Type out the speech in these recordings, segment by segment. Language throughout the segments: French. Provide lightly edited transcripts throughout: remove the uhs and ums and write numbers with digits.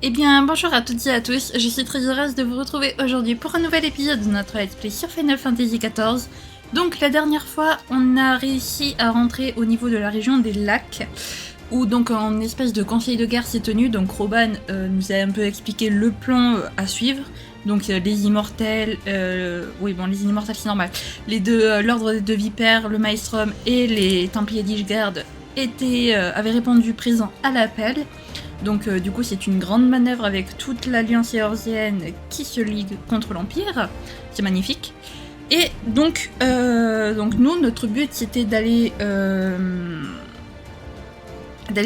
Eh bien, bonjour à toutes et à tous, je suis très heureuse de vous retrouver aujourd'hui pour un nouvel épisode de notre Let's Play sur Final Fantasy XIV. Donc la dernière fois, on a réussi à rentrer au niveau de la région des lacs, où donc un espèce de conseil de guerre s'est tenu, donc Roban nous a un peu expliqué le plan à suivre. Donc les immortels, oui bon les immortels c'est normal, les deux, l'ordre des deux vipères, le Maelstrom et les Templiers d'Ishgard avaient répondu présent à l'appel. Donc du coup c'est une grande manœuvre avec toute l'alliance éorzienne qui se ligue contre l'Empire, c'est magnifique. Et donc nous, notre but c'était d'aller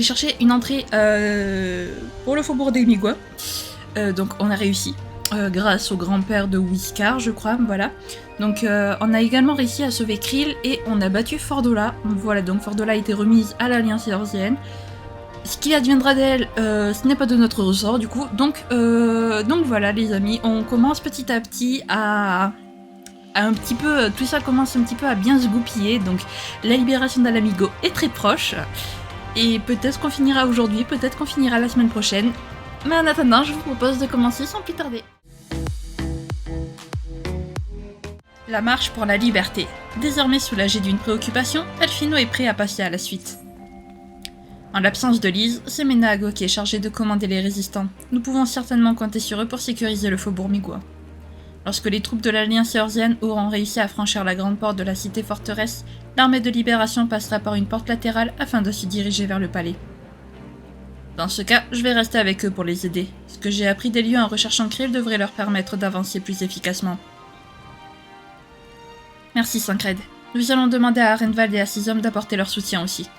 chercher une entrée pour le faubourg des Migua. Donc on a réussi, grâce au grand-père de Whiskar je crois, voilà. Donc on a également réussi à sauver Krill et on a battu Fordola. Voilà, donc Fordola a été remise à l'alliance éorzienne. Ce qui adviendra d'elle, ce n'est pas de notre ressort du coup. Donc voilà les amis, on commence petit à petit à un petit peu, tout ça commence un petit peu à bien se goupiller. Donc la libération d'Alamigo est très proche. Et peut-être qu'on finira aujourd'hui, peut-être qu'on finira la semaine prochaine. Mais en attendant, je vous propose de commencer sans plus tarder. La marche pour la liberté. Désormais soulagé d'une préoccupation, Alphino est prêt à passer à la suite. En l'absence de Lise, c'est Menago qui est chargé de commander les résistants. Nous pouvons certainement compter sur eux pour sécuriser le faubourg Migua. Lorsque les troupes de l'Alliance éorzienne auront réussi à franchir la grande porte de la cité-forteresse, l'armée de libération passera par une porte latérale afin de se diriger vers le palais. Dans ce cas, je vais rester avec eux pour les aider. Ce que j'ai appris des lieux en recherchant Krill devrait leur permettre d'avancer plus efficacement. Merci Sancred. Nous allons demander à Arenvald et à ses hommes d'apporter leur soutien aussi.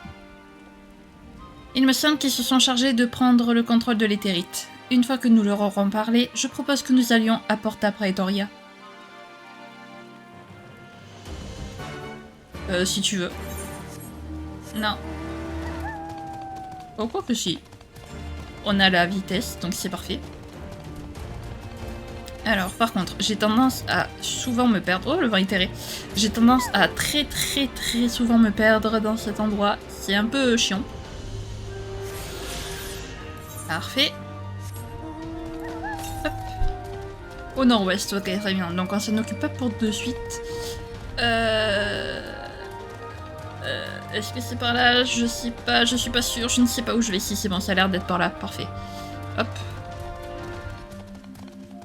Il me semble qu'ils se sont chargés de prendre le contrôle de l'éthérite. Une fois que nous leur aurons parlé, je propose que nous allions à Porta Praetoria. Si tu veux. Non. Oh, quoi que si. On a la vitesse, donc c'est parfait. Alors, par contre, j'ai tendance à souvent me perdre. Oh, le vent itéré. J'ai tendance à très souvent me perdre dans cet endroit. C'est un peu chiant. Parfait. Hop. Au nord-ouest, ok, très bien. Donc on s'en occupe pas pour de suite. Est-ce que c'est par là? Je sais pas, je suis pas sûre, je ne sais pas où je vais. Si c'est bon, ça a l'air d'être par là, parfait. Hop.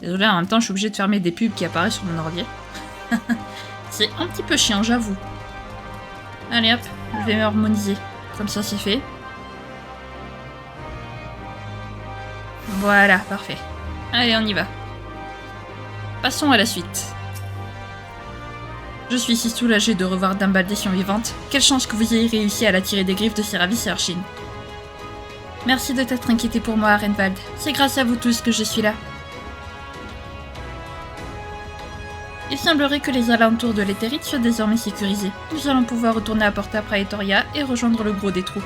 Désolé, en même temps, je suis obligée de fermer des pubs qui apparaissent sur mon ordi. C'est un petit peu chiant, j'avoue. Allez hop, je vais m'harmoniser. Comme ça, c'est fait. Voilà, parfait. Allez, on y va. Passons à la suite. Je suis si soulagée de revoir Dambaldation vivante. Quelle chance que vous ayez réussi à la tirer des griffes de ses ravisseurs, Shin. Merci de t'être inquiété pour moi, Arenvald. C'est grâce à vous tous que je suis là. Il semblerait que les alentours de l'éthérite soient désormais sécurisés. Nous allons pouvoir retourner à Porta Praetoria et rejoindre le gros des troupes.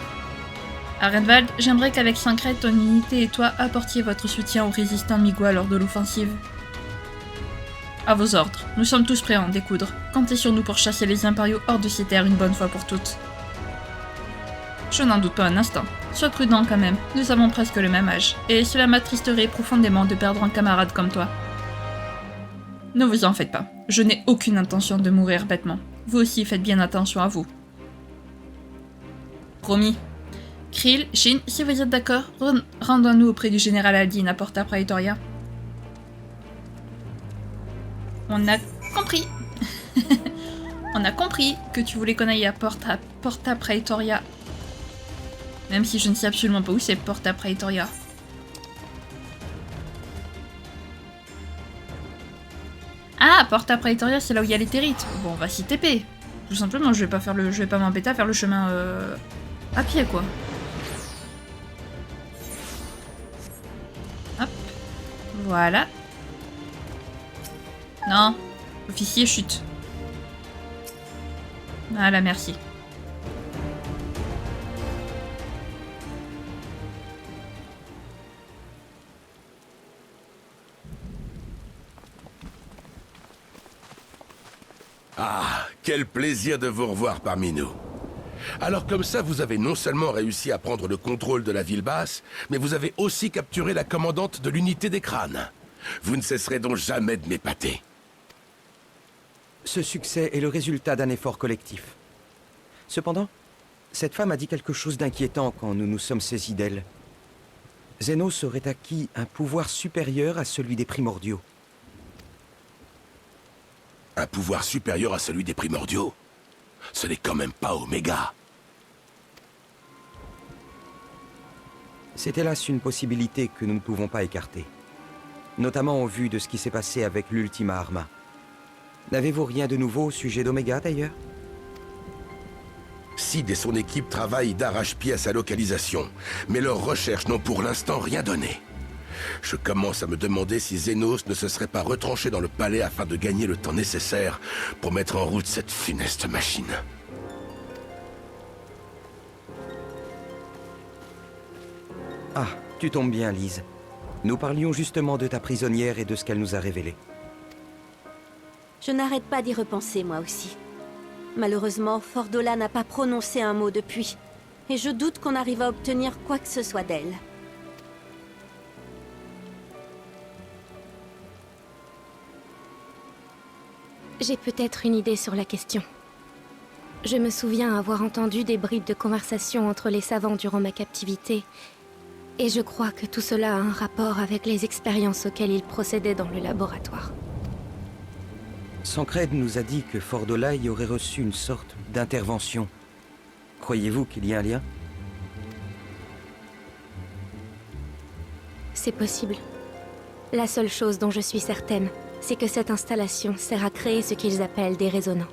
Arenvald, j'aimerais qu'avec Sancred, ton unité et toi apportiez votre soutien aux résistants Migua lors de l'offensive. À vos ordres, nous sommes tous prêts à en découdre. Comptez sur nous pour chasser les impériaux hors de ces terres une bonne fois pour toutes. Je n'en doute pas un instant. Sois prudent quand même, nous avons presque le même âge, et cela m'attristerait profondément de perdre un camarade comme toi. Ne vous en faites pas, je n'ai aucune intention de mourir bêtement. Vous aussi faites bien attention à vous. Promis. Krill, Shin, si vous êtes d'accord, rendons-nous auprès du général Aldin à Porta Praetoria. On a compris. On a compris que tu voulais qu'on aille à Porta Praetoria. Même si je ne sais absolument pas où c'est Porta Praetoria. Ah, Porta Praetoria, c'est là où il y a l'éthérite. Bon, on va s'y TP. Tout simplement, je vais pas m'embêter à faire le chemin à pied, quoi. Hop. Voilà. Non. Officier, chute. Voilà, merci. Ah, quel plaisir de vous revoir parmi nous. Alors comme ça, vous avez non seulement réussi à prendre le contrôle de la ville basse, mais vous avez aussi capturé la commandante de l'unité des crânes. Vous ne cesserez donc jamais de m'épater. Ce succès est le résultat d'un effort collectif. Cependant, cette femme a dit quelque chose d'inquiétant quand nous nous sommes saisis d'elle. Zénos aurait acquis un pouvoir supérieur à celui des primordiaux. Un pouvoir supérieur à celui des primordiaux? Ce n'est quand même pas Oméga. C'est hélas une possibilité que nous ne pouvons pas écarter. Notamment au vu de ce qui s'est passé avec l'Ultima Arma. N'avez-vous rien de nouveau au sujet d'Oméga d'ailleurs? Sid et son équipe travaillent d'arrache-pied à sa localisation, mais leurs recherches n'ont pour l'instant rien donné. Je commence à me demander si Zénos ne se serait pas retranché dans le palais afin de gagner le temps nécessaire pour mettre en route cette funeste machine. Ah, tu tombes bien, Lise. Nous parlions justement de ta prisonnière et de ce qu'elle nous a révélé. Je n'arrête pas d'y repenser, moi aussi. Malheureusement, Fordola n'a pas prononcé un mot depuis, et je doute qu'on arrive à obtenir quoi que ce soit d'elle. J'ai peut-être une idée sur la question. Je me souviens avoir entendu des bribes de conversation entre les savants durant ma captivité, et je crois que tout cela a un rapport avec les expériences auxquelles ils procédaient dans le laboratoire. Sancred nous a dit que Fordola y aurait reçu une sorte d'intervention. Croyez-vous qu'il y a un lien? C'est possible. La seule chose dont je suis certaine, c'est que cette installation sert à créer ce qu'ils appellent des résonants.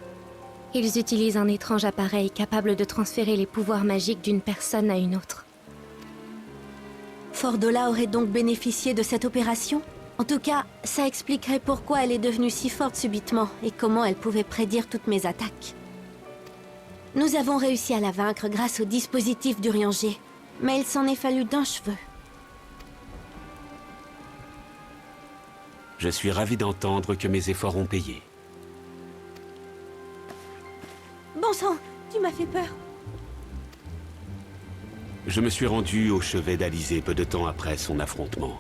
Ils utilisent un étrange appareil capable de transférer les pouvoirs magiques d'une personne à une autre. Fordola aurait donc bénéficié de cette opération? En tout cas, ça expliquerait pourquoi elle est devenue si forte subitement et comment elle pouvait prédire toutes mes attaques. Nous avons réussi à la vaincre grâce au dispositif d'Urianger, mais il s'en est fallu d'un cheveu. Je suis ravi d'entendre que mes efforts ont payé. Bon sang, tu m'as fait peur. Je me suis rendu au chevet d'Alizé peu de temps après son affrontement.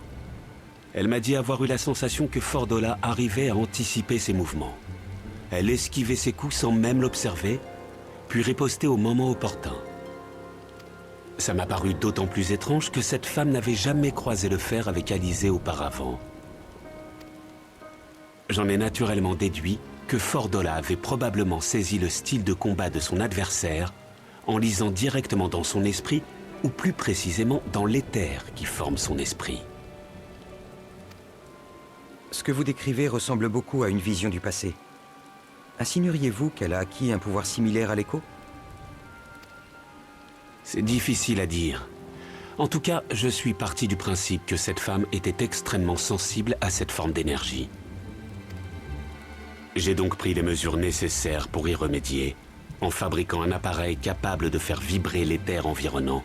Elle m'a dit avoir eu la sensation que Fordola arrivait à anticiper ses mouvements. Elle esquivait ses coups sans même l'observer, puis ripostait au moment opportun. Ça m'a paru d'autant plus étrange que cette femme n'avait jamais croisé le fer avec Alizé auparavant. J'en ai naturellement déduit que Fordola avait probablement saisi le style de combat de son adversaire en lisant directement dans son esprit, ou plus précisément dans l'éther qui forme son esprit. Ce que vous décrivez ressemble beaucoup à une vision du passé. Insinueriez-vous qu'elle a acquis un pouvoir similaire à l'écho? C'est difficile à dire. En tout cas, je suis parti du principe que cette femme était extrêmement sensible à cette forme d'énergie. J'ai donc pris les mesures nécessaires pour y remédier, en fabriquant un appareil capable de faire vibrer l'éther environnant,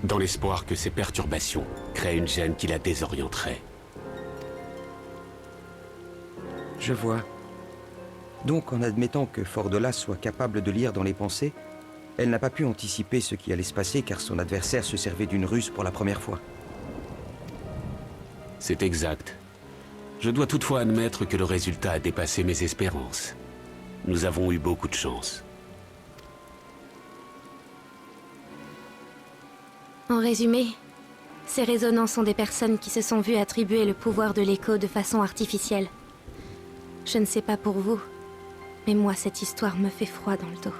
dans l'espoir que ces perturbations créent une gêne qui la désorienterait. Je vois. Donc, en admettant que Fordola soit capable de lire dans les pensées, elle n'a pas pu anticiper ce qui allait se passer car son adversaire se servait d'une ruse pour la première fois. C'est exact. Je dois toutefois admettre que le résultat a dépassé mes espérances. Nous avons eu beaucoup de chance. En résumé, ces résonants sont des personnes qui se sont vues attribuer le pouvoir de l'écho de façon artificielle. Je ne sais pas pour vous, mais moi cette histoire me fait froid dans le dos.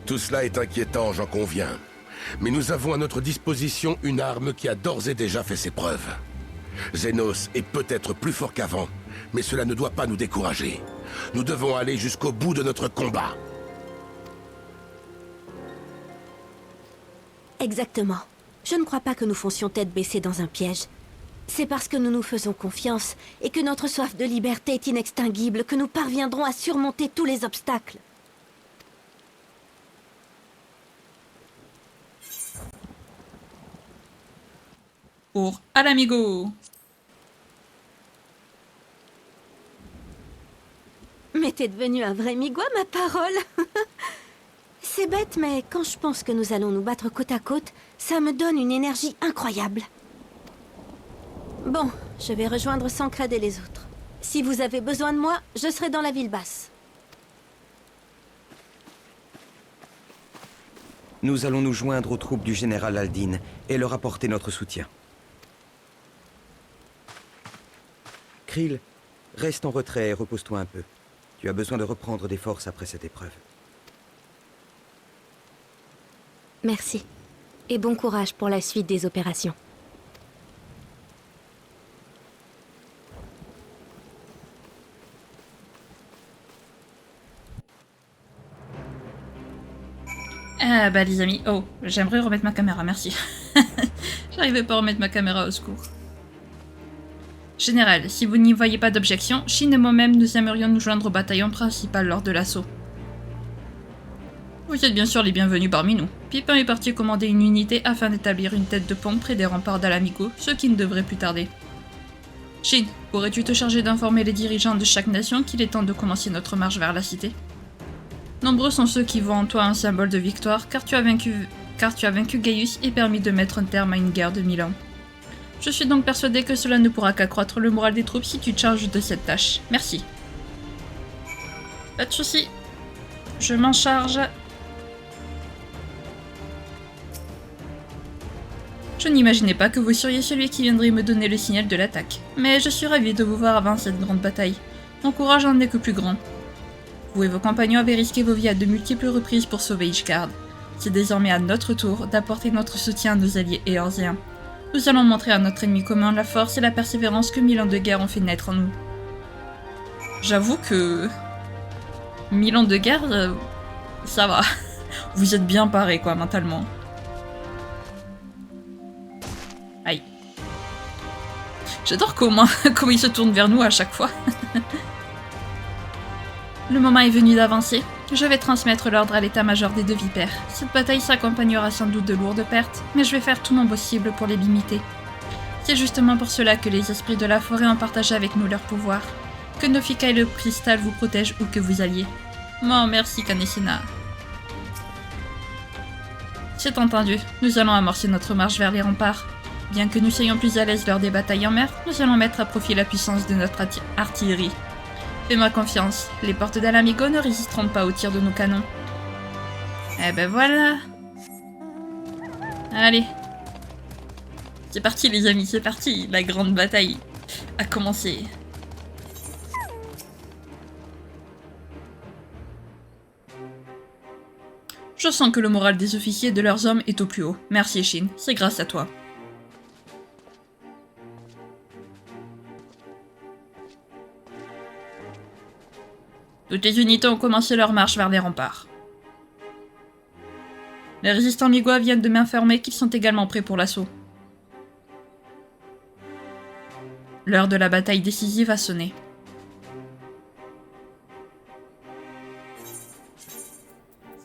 Tout cela est inquiétant, j'en conviens. Mais nous avons à notre disposition une arme qui a d'ores et déjà fait ses preuves. Zénos est peut-être plus fort qu'avant, mais cela ne doit pas nous décourager. Nous devons aller jusqu'au bout de notre combat. Exactement. Je ne crois pas que nous foncions tête baissée dans un piège. C'est parce que nous nous faisons confiance et que notre soif de liberté est inextinguible que nous parviendrons à surmonter tous les obstacles. Pour Alamigo. Mais t'es devenu un vrai migwa, ma parole. C'est bête, mais quand je pense que nous allons nous battre côte à côte, ça me donne une énergie incroyable. Bon, je vais rejoindre Sancred et les autres. Si vous avez besoin de moi, je serai dans la ville basse. Nous allons nous joindre aux troupes du général Aldin et leur apporter notre soutien. Krill, reste en retrait et repose-toi un peu. Tu as besoin de reprendre des forces après cette épreuve. Merci. Et bon courage pour la suite des opérations. Ah bah les amis, oh, j'aimerais remettre ma caméra, merci. J'arrivais pas à remettre ma caméra, au secours. Général, si vous n'y voyez pas d'objection, Shin et moi-même nous aimerions nous joindre au bataillon principal lors de l'assaut. Vous êtes bien sûr les bienvenus parmi nous. Pipin est parti commander une unité afin d'établir une tête de pont près des remparts d'Alamico, ce qui ne devrait plus tarder. Shin, pourrais-tu te charger d'informer les dirigeants de chaque nation qu'il est temps de commencer notre marche vers la cité? Nombreux sont ceux qui voient en toi un symbole de victoire, car tu as vaincu Gaius et permis de mettre un terme à une guerre de 1000 ans. Je suis donc persuadé que cela ne pourra qu'accroître le moral des troupes si tu te charges de cette tâche. Merci. Pas de soucis. Je m'en charge. Je n'imaginais pas que vous seriez celui qui viendrait me donner le signal de l'attaque, mais je suis ravi de vous voir avant cette grande bataille. Mon courage en est que plus grand. Vous et vos compagnons avez risqué vos vies à de multiples reprises pour sauver Ishgard. C'est désormais à notre tour d'apporter notre soutien à nos alliés éorziens. Nous allons montrer à notre ennemi commun la force et la persévérance que 1000 ans de guerre ont fait naître en nous. J'avoue que... 1000 ans de guerre, ça va. Vous êtes bien parés, quoi, mentalement. Aïe. J'adore comment il se tourne vers nous à chaque fois. Le moment est venu d'avancer. Je vais transmettre l'ordre à l'état-major des deux vipères. Cette bataille s'accompagnera sans doute de lourdes pertes, mais je vais faire tout mon possible pour les limiter. C'est justement pour cela que les esprits de la forêt ont partagé avec nous leur pouvoir. Que Nofika et le cristal vous protègent où que vous alliez. Oh, merci Kaneshina. C'est entendu, nous allons amorcer notre marche vers les remparts. Bien que nous soyons plus à l'aise lors des batailles en mer, nous allons mettre à profit la puissance de notre artillerie. Fais-moi confiance, les portes d'Alamico ne résisteront pas aux tirs de nos canons. Eh ben voilà. Allez. C'est parti les amis, c'est parti. La grande bataille a commencé. Je sens que le moral des officiers et de leurs hommes est au plus haut. Merci Shin, c'est grâce à toi. Toutes les unités ont commencé leur marche vers les remparts. Les résistants migois viennent de m'informer qu'ils sont également prêts pour l'assaut. L'heure de la bataille décisive a sonné.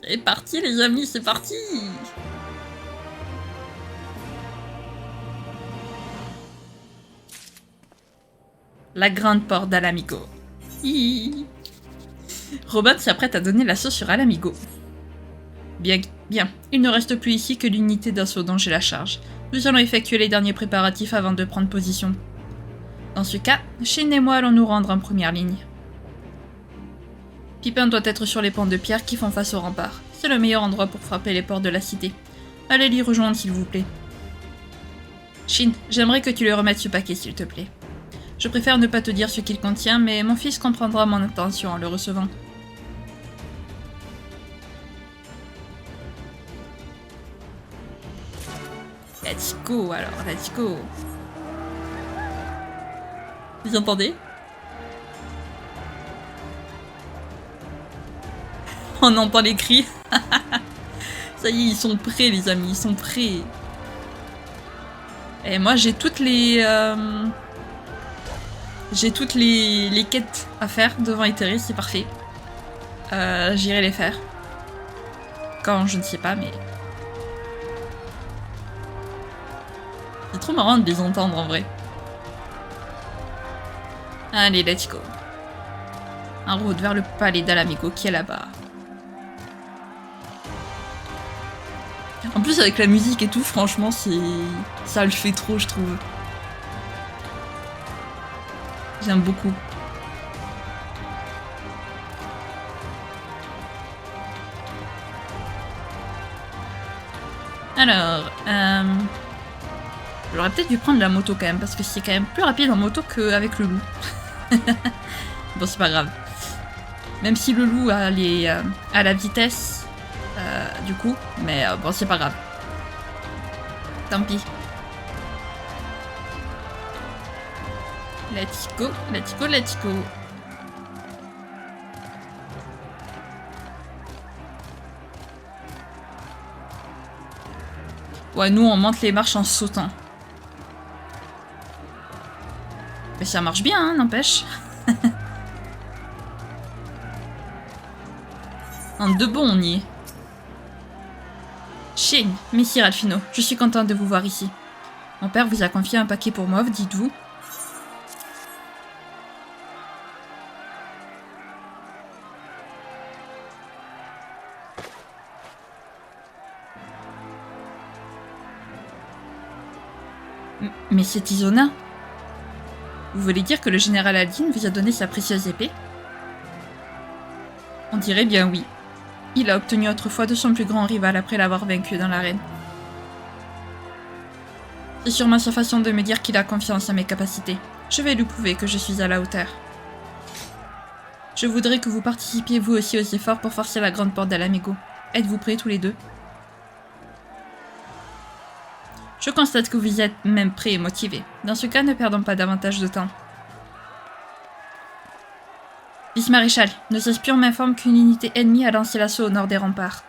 C'est parti les amis, c'est parti! La grande porte d'Alamico. Robot s'apprête à donner l'assaut sur Alamigo. Bien, il ne reste plus ici que l'unité d'assaut dont j'ai la charge. Nous allons effectuer les derniers préparatifs avant de prendre position. Dans ce cas, Shin et moi allons nous rendre en première ligne. Pipin doit être sur les ponts de pierre qui font face au rempart. C'est le meilleur endroit pour frapper les portes de la cité. Allez l'y rejoindre s'il vous plaît. Shin, j'aimerais que tu lui remettes ce paquet s'il te plaît. Je préfère ne pas te dire ce qu'il contient, mais mon fils comprendra mon intention en le recevant. Let's go alors, let's go. Vous entendez? On entend les cris. Ça y est, ils sont prêts les amis, ils sont prêts. Et moi j'ai toutes les... J'ai toutes les quêtes à faire devant Etheris, c'est parfait. J'irai les faire. Quand, je ne sais pas, mais... C'est trop marrant de les entendre en vrai. Allez, let's go. En route vers le palais d'Alamico qui est là-bas. En plus, avec la musique et tout, franchement, ça le fait trop, je trouve. J'aime beaucoup. Alors, j'aurais peut-être dû prendre la moto quand même, parce que c'est quand même plus rapide en moto qu'avec le loup. Bon, c'est pas grave. Même si le loup a la vitesse, du coup, mais bon, c'est pas grave. Tant pis. Let's go, let's go, let's go. Ouais, nous on monte les marches en sautant. Mais ça marche bien, hein, n'empêche. En deux bonds, on y est. Shin, Messire Alphino, je suis contente de vous voir ici. Mon père vous a confié un paquet pour moi, dites-vous. Mais c'est Isona. Vous voulez dire que le général Aldin vous a donné sa précieuse épée? On dirait bien oui. Il l'a obtenue autrefois de son plus grand rival après l'avoir vaincu dans l'arène. C'est sûrement sa façon de me dire qu'il a confiance en mes capacités. Je vais lui prouver que je suis à la hauteur. Je voudrais que vous participiez vous aussi aux efforts pour forcer la grande porte d'Alamigo. Êtes-vous prêts tous les deux? Je constate que vous êtes même prêts et motivés. Dans ce cas, ne perdons pas davantage de temps. Vice-maréchal, nos espions m'informent qu'une unité ennemie a lancé l'assaut au nord des remparts.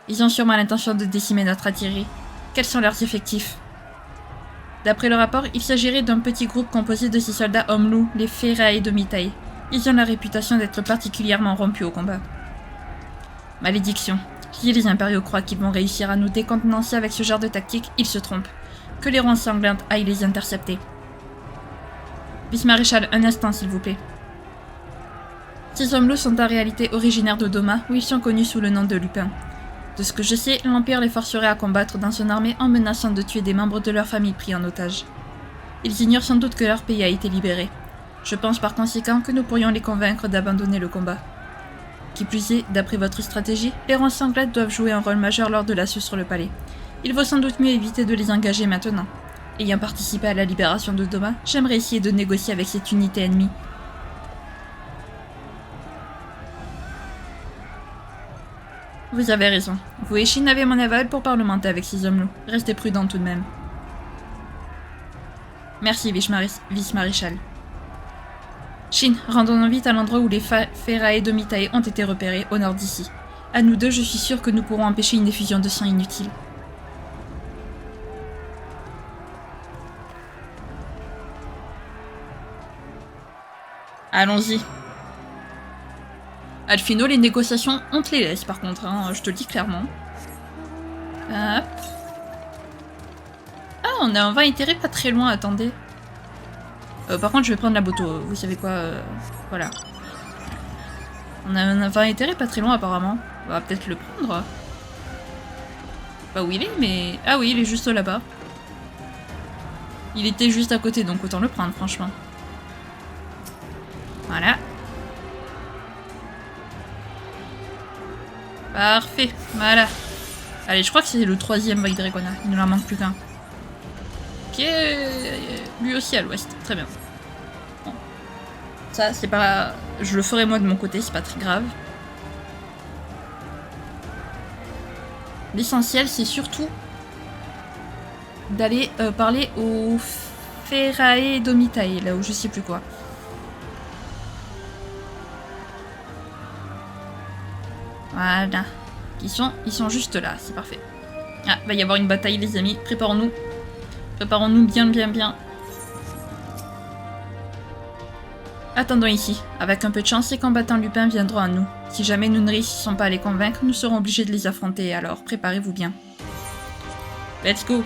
Ils ont sûrement l'intention de décimer notre artillerie. Quels sont leurs effectifs? D'après le rapport, il s'agirait d'un petit groupe composé de 6 soldats hommes-loups, les Ferrae de Mitaï. Ils ont la réputation d'être particulièrement rompus au combat. Malédiction. Si les impériaux croient qu'ils vont réussir à nous décontenancer avec ce genre de tactique, ils se trompent. Que les ronds sanglantes aillent les intercepter. Vice-maréchal, un instant s'il vous plaît. Ces hommes-loups sont en réalité originaires de Doma, où ils sont connus sous le nom de Lupin. De ce que je sais, l'Empire les forcerait à combattre dans son armée en menaçant de tuer des membres de leur famille pris en otage. Ils ignorent sans doute que leur pays a été libéré. Je pense par conséquent que nous pourrions les convaincre d'abandonner le combat. Qui plus est, d'après votre stratégie, les ronds sanglantes doivent jouer un rôle majeur lors de l'assaut sur le palais. Il vaut sans doute mieux éviter de les engager maintenant. Ayant participé à la libération de Doma, j'aimerais essayer de négocier avec cette unité ennemie. Vous avez raison. Vous et Shin avez mon aval pour parlementer avec ces hommes-loups. Restez prudents tout de même. Merci, vice-maréchal. Shin, rendons-nous vite à l'endroit où les Ferrae de Mitae ont été repérés, au nord d'ici. À nous deux, je suis sûre que nous pourrons empêcher une effusion de sang inutile. Allons-y. Alphino, les négociations, on te les laisse par contre, hein, je te le dis clairement. Hop. Ah, on a un vin itéré pas très loin, attendez. Par contre, je vais prendre la moto, vous savez quoi, voilà. On a un vin itéré pas très loin apparemment. On va peut-être le prendre. Pas où il est, mais... Ah oui, il est juste là-bas. Il était juste à côté, donc autant le prendre, franchement. Voilà. Parfait, voilà. Allez, je crois que c'est le 3e Vaidre qu'on a. Il ne en manque plus qu'un. Ok, lui aussi à l'ouest. Très bien. Bon. Ça, c'est pas... Je le ferai moi de mon côté, c'est pas très grave. L'essentiel, c'est surtout d'aller parler aux Ferrae Domitae, là où je sais plus quoi. Voilà. Ils sont juste là, c'est parfait. Ah, va y avoir une bataille les amis, préparons-nous. Préparons-nous bien, bien, bien. Attendons ici. Avec un peu de chance, ces combattants lupins viendront à nous. Si jamais nous ne réussissons pas à les convaincre, nous serons obligés de les affronter, alors préparez-vous bien. Let's go!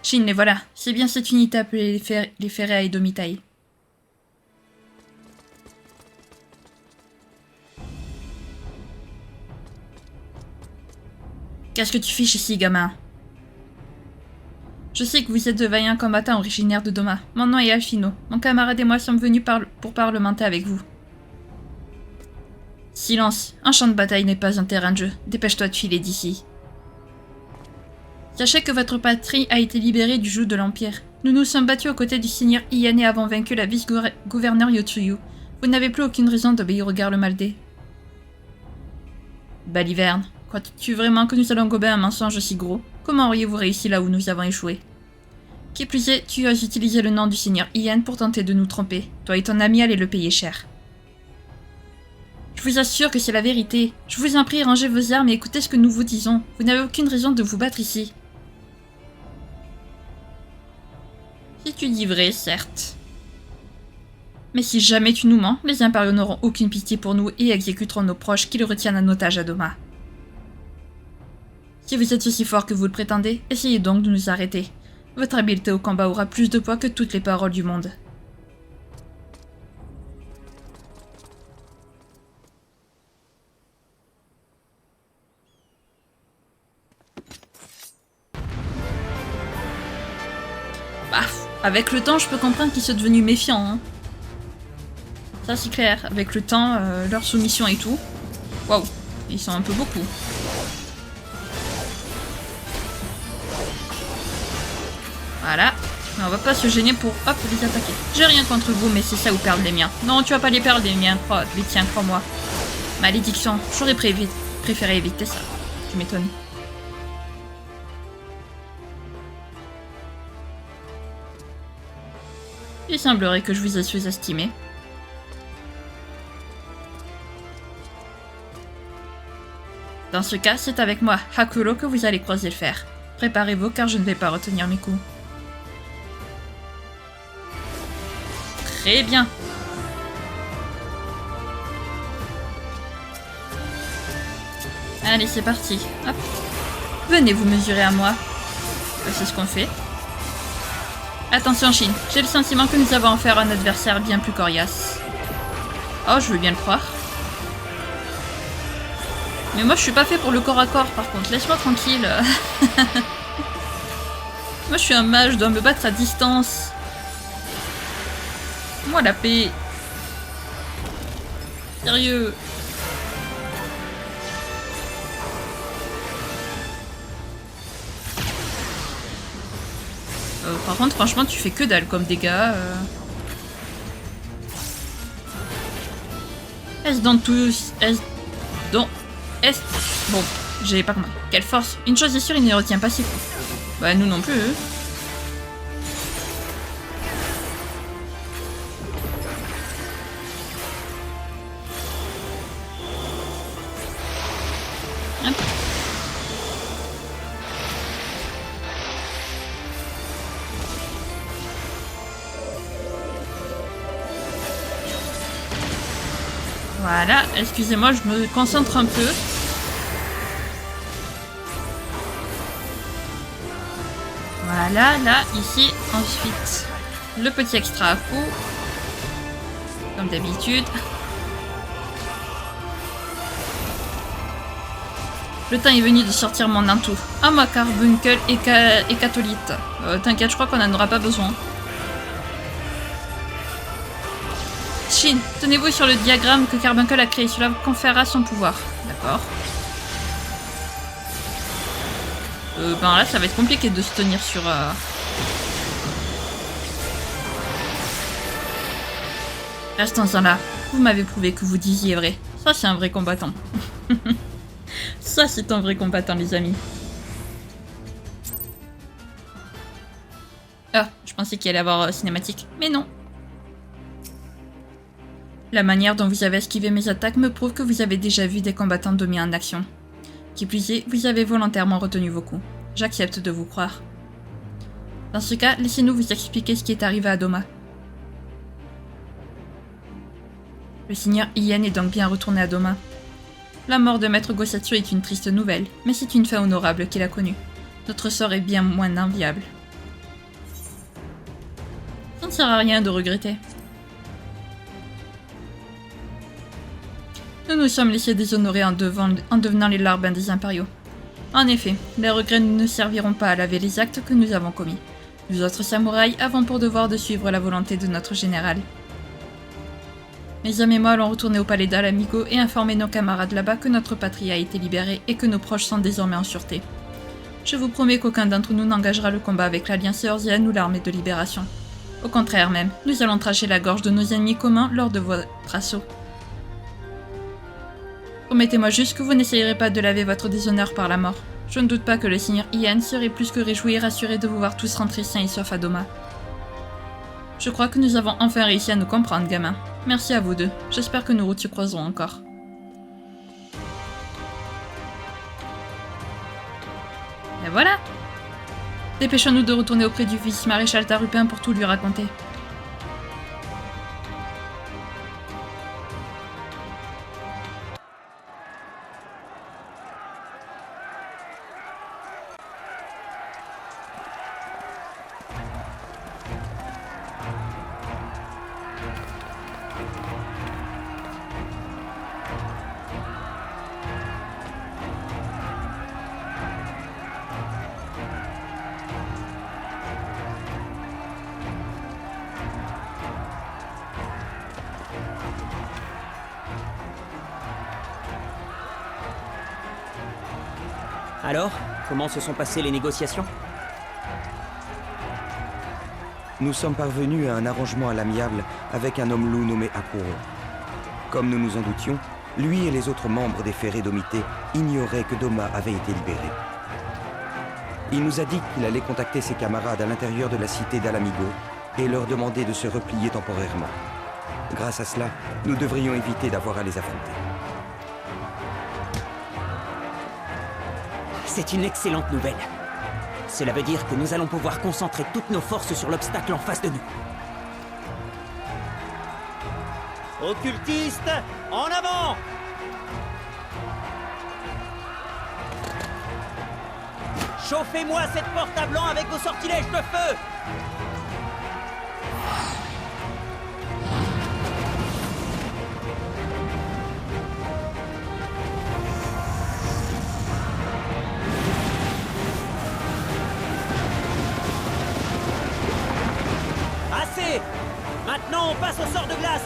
Shin, les voilà. C'est bien cette unité appelée les Ferrae Domitae. Qu'est-ce que tu fiches ici, gamin? Je sais que vous êtes de vaillants combattants originaires de Doma. Mon nom est Alfino. Mon camarade et moi sommes venus pour parlementer avec vous. Silence. Un champ de bataille n'est pas un terrain de jeu. Dépêche-toi de filer d'ici. Sachez que votre patrie a été libérée du joug de l'Empire. Nous nous sommes battus aux côtés du seigneur Ien et avons vaincu la vice-gouverneur Yotsuyu. Vous n'avez plus aucune raison d'obéir au Garlemaldé. Baliverne, crois-tu vraiment que nous allons gober un mensonge aussi gros? Comment auriez-vous réussi là où nous avons échoué? Qui plus est, tu as utilisé le nom du seigneur Ien pour tenter de nous tromper. Toi et ton ami allez le payer cher. Je vous assure que c'est la vérité. Je vous en prie, rangez vos armes et écoutez ce que nous vous disons. Vous n'avez aucune raison de vous battre ici. Si tu dis vrai, certes. Mais si jamais tu nous mens, les impériaux n'auront aucune pitié pour nous et exécuteront nos proches qui le retiennent en otage à Doma. Si vous êtes aussi fort que vous le prétendez, essayez donc de nous arrêter. Votre habileté au combat aura plus de poids que toutes les paroles du monde. Paf, avec le temps, je peux comprendre qu'ils sont devenus méfiants. Hein. Ça, c'est clair. Avec le temps, leur soumission et tout. Waouh, ils sont un peu beaucoup. Voilà. Mais on va pas se gêner pour, hop, les attaquer. J'ai rien contre vous, mais c'est ça ou perdre les miens. Non, tu vas pas les perdre, les miens. Oh, les tiens, crois-moi. Malédiction. J'aurais préféré éviter ça. Tu m'étonnes. Il semblerait que je vous ai sous-estimé. Dans ce cas, c'est avec moi, Hakuro, que vous allez croiser le fer. Préparez-vous car je ne vais pas retenir mes coups. Très bien. Allez, c'est parti. Hop. Venez vous mesurer à moi. C'est ce qu'on fait. Attention, Shin. J'ai le sentiment que nous avons affaire à un adversaire bien plus coriace. Oh, je veux bien le croire. Mais moi, je suis pas fait pour le corps à corps, par contre. Laisse-moi tranquille. Moi, je suis un mage, je dois me battre à distance. Moi, la paix. Sérieux. Par contre, franchement, tu fais que dalle comme dégâts. Est-ce dans tous... Est-ce dans... Est-ce... Bon, j'avais pas compris. Quelle force. Une chose est sûre, il ne retient pas ses coups. Bah, nous non plus. Hop. Voilà, excusez-moi, je me concentre un peu. Voilà, là, ici, ensuite, le petit extra à coup. Comme d'habitude. Le temps est venu de sortir mon Nantou. Ah, ma carbuncle et catholite. T'inquiète, je crois qu'on n'en aura pas besoin. Shin, tenez-vous sur le diagramme que Carbuncle a créé. Cela vous conférera son pouvoir. D'accord. Ben là, ça va être compliqué de se tenir sur... Restons-en là. Vous m'avez prouvé que vous disiez vrai. Ça, c'est un vrai combattant. Ça, c'est un vrai combattant, les amis. Ah, je pensais qu'il allait y avoir cinématique. Mais non. La manière dont vous avez esquivé mes attaques me prouve que vous avez déjà vu des combattants Domi en action. Qui plus est, vous avez volontairement retenu vos coups. J'accepte de vous croire. Dans ce cas, laissez-nous vous expliquer ce qui est arrivé à Doma. Le seigneur Ien est donc bien retourné à Doma. La mort de Maître Gosatsu est une triste nouvelle, mais c'est une fin honorable qu'il a connue. Notre sort est bien moins enviable. Ça ne sert à rien de regretter. Nous nous sommes laissés déshonorer en devenant les larbins des impériaux. En effet, les regrets ne nous serviront pas à laver les actes que nous avons commis. Nous autres samouraïs avons pour devoir de suivre la volonté de notre général. Mes hommes et moi allons retourner au palais d'Alamigo et informer nos camarades là-bas que notre patrie a été libérée et que nos proches sont désormais en sûreté. Je vous promets qu'aucun d'entre nous n'engagera le combat avec l'Alliance Eorzean ou l'armée de libération. Au contraire même, nous allons tracher la gorge de nos ennemis communs lors de votre assaut. Promettez-moi juste que vous n'essayerez pas de laver votre déshonneur par la mort. Je ne doute pas que le seigneur Ian serait plus que réjoui et rassuré de vous voir tous rentrer sains et saufs à Doma. Je crois que nous avons enfin réussi à nous comprendre, gamin. Merci à vous deux. J'espère que nos routes se croiseront encore. Et voilà! Dépêchons-nous de retourner auprès du vice-maréchal Tarupin pour tout lui raconter. Alors, comment se sont passées les négociations? Nous sommes parvenus à un arrangement à l'amiable avec un homme loup nommé Akuro. Comme nous nous en doutions, lui et les autres membres des Ferrés d'Omité ignoraient que Doma avait été libéré. Il nous a dit qu'il allait contacter ses camarades à l'intérieur de la cité d'Alamigo et leur demander de se replier temporairement. Grâce à cela, nous devrions éviter d'avoir à les affronter. C'est une excellente nouvelle. Cela veut dire que nous allons pouvoir concentrer toutes nos forces sur l'obstacle en face de nous. Occultistes, en avant! Chauffez-moi cette porte à blanc avec vos sortilèges de feu! Assez! Maintenant, on passe au sort de glace!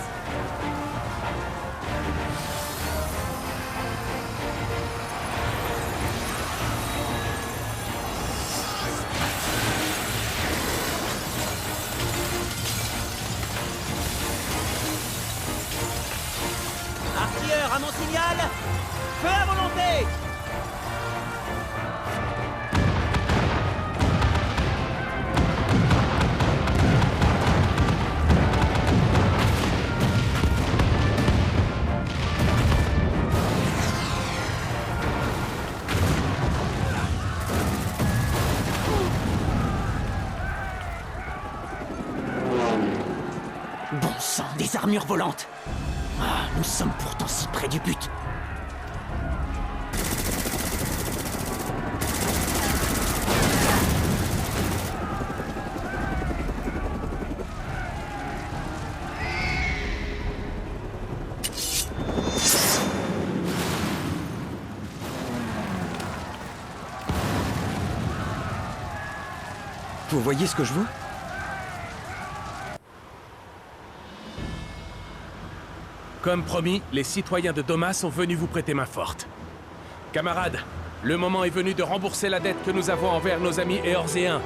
Artilleurs, à mon signal, feu à volonté! Bon sang, des armures volantes! Ah, nous sommes pourtant si près du but. Vous voyez ce que je vois? Comme promis, les citoyens de Doma sont venus vous prêter main forte. Camarades, le moment est venu de rembourser la dette que nous avons envers nos amis éorzéens.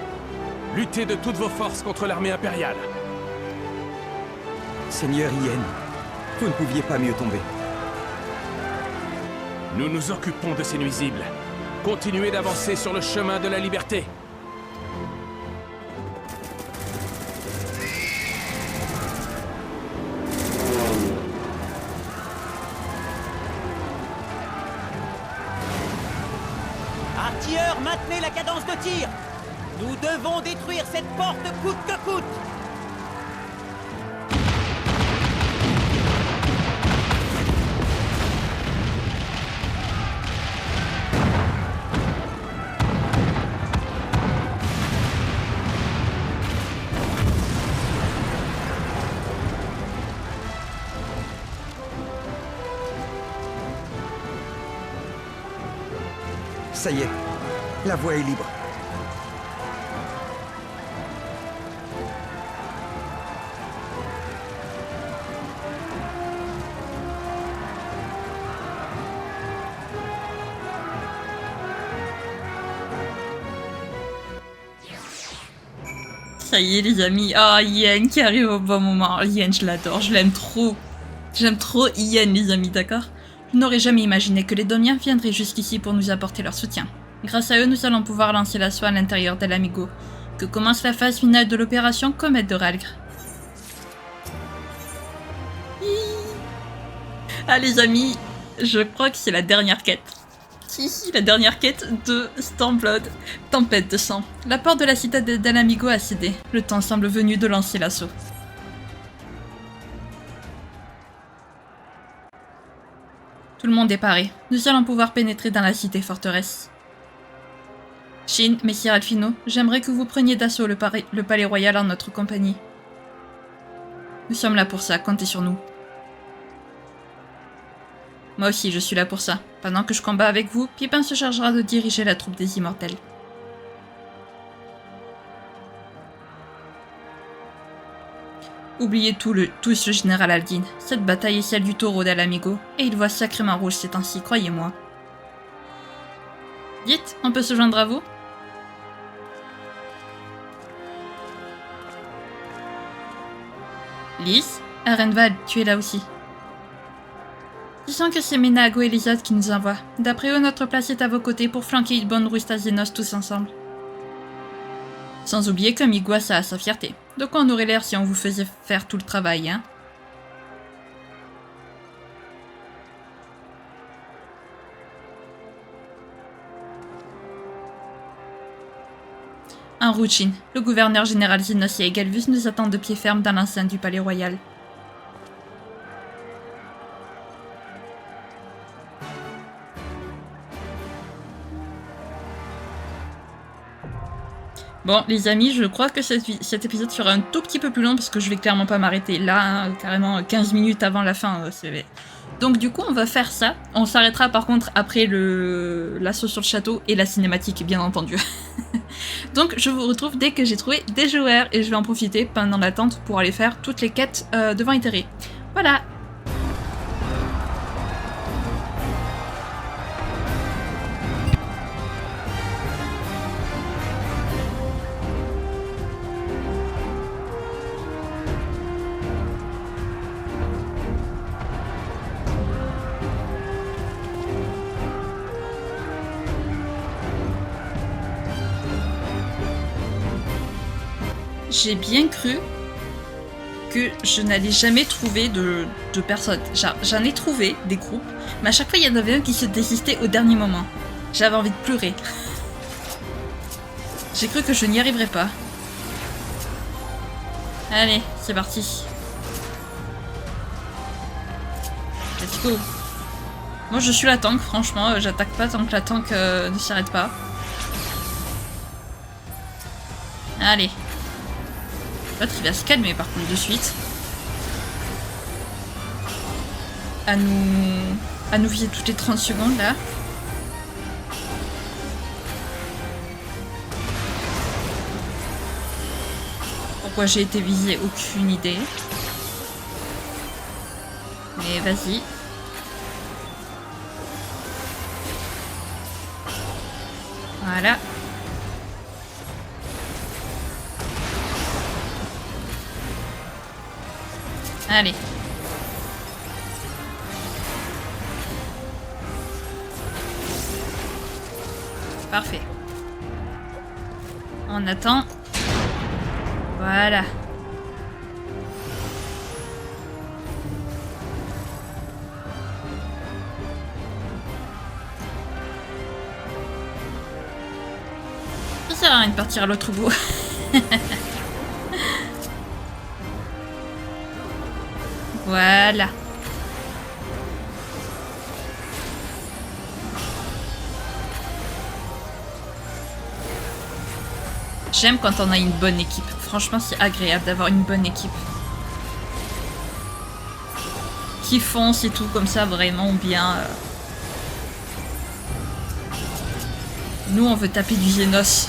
Luttez de toutes vos forces contre l'armée impériale. Seigneur Ien, vous ne pouviez pas mieux tomber. Nous nous occupons de ces nuisibles. Continuez d'avancer sur le chemin de la liberté. Artilleurs, maintenez la cadence de tir! Nous devons détruire cette porte coûte que coûte! Ça y est, La voie est libre. Ça y est les amis, ah Yen qui arrive au bon moment. Yen, je l'adore, je l'aime trop. J'aime trop Yen les amis, d'accord? Je n'aurais jamais imaginé que les Domiens viendraient jusqu'ici pour nous apporter leur soutien. Grâce à eux, nous allons pouvoir lancer l'assaut à l'intérieur d'El Amigo. Que commence la phase finale de l'opération Comète de Ralgr. Ah les amis, je crois que c'est la dernière quête. Si, la dernière quête de Stormblood, Tempête de sang. La porte de la citadelle d'El Amigo a cédé. Le temps semble venu de lancer l'assaut. Tout le monde est paré. Nous allons pouvoir pénétrer dans la cité forteresse. Shin, Messire Alphino, j'aimerais que vous preniez d'assaut le palais royal en notre compagnie. Nous sommes là pour ça, comptez sur nous. Moi aussi, je suis là pour ça. Pendant que je combats avec vous, Pippin se chargera de diriger la troupe des Immortels. Oubliez tous le général Aldin. Cette bataille est celle du taureau d'El Amigo, et il voit sacrément rouge ces temps-ci, croyez-moi. Dites, on peut se joindre à vous? Lys, Arenval, tu es là aussi. Disons que c'est Menago et Lizard qui nous envoient. D'après eux, notre place est à vos côtés pour flanquer Idbon Rustazenos tous ensemble. Sans oublier que Miguasa a sa fierté. De quoi on aurait l'air si on vous faisait faire tout le travail, hein? Un Ruchin, le gouverneur général Zenos et Galvus nous attendent de pied ferme dans l'enceinte du palais royal. Bon, les amis, je crois que cet épisode sera un tout petit peu plus long parce que je vais clairement pas m'arrêter là, hein, carrément 15 minutes avant la fin. Donc du coup, on va faire ça. On s'arrêtera par contre après l'assaut sur le château et la cinématique, bien entendu. Donc je vous retrouve dès que j'ai trouvé des joueurs et je vais en profiter pendant l'attente pour aller faire toutes les quêtes devant Itéré. Voilà. J'ai bien cru que je n'allais jamais trouver de personnes. J'en ai trouvé des groupes, mais à chaque fois il y en avait un qui se désistait au dernier moment. J'avais envie de pleurer. J'ai cru que je n'y arriverais pas. Allez, c'est parti. Let's go. Moi je suis la tank, franchement, j'attaque pas tant que la tank ne s'arrête pas. Allez. L'autre il va se calmer par contre de suite. À nous viser toutes les 30 secondes là. Pourquoi j'ai été visée, aucune idée. Mais vas-y. Voilà. Allez. Parfait. On attend. Voilà. Ça sert à rien de partir à l'autre bout. Voilà. J'aime quand on a une bonne équipe. Franchement, c'est agréable d'avoir une bonne équipe. Qui fonce et tout comme ça, vraiment bien. Nous, on veut taper du Xénos.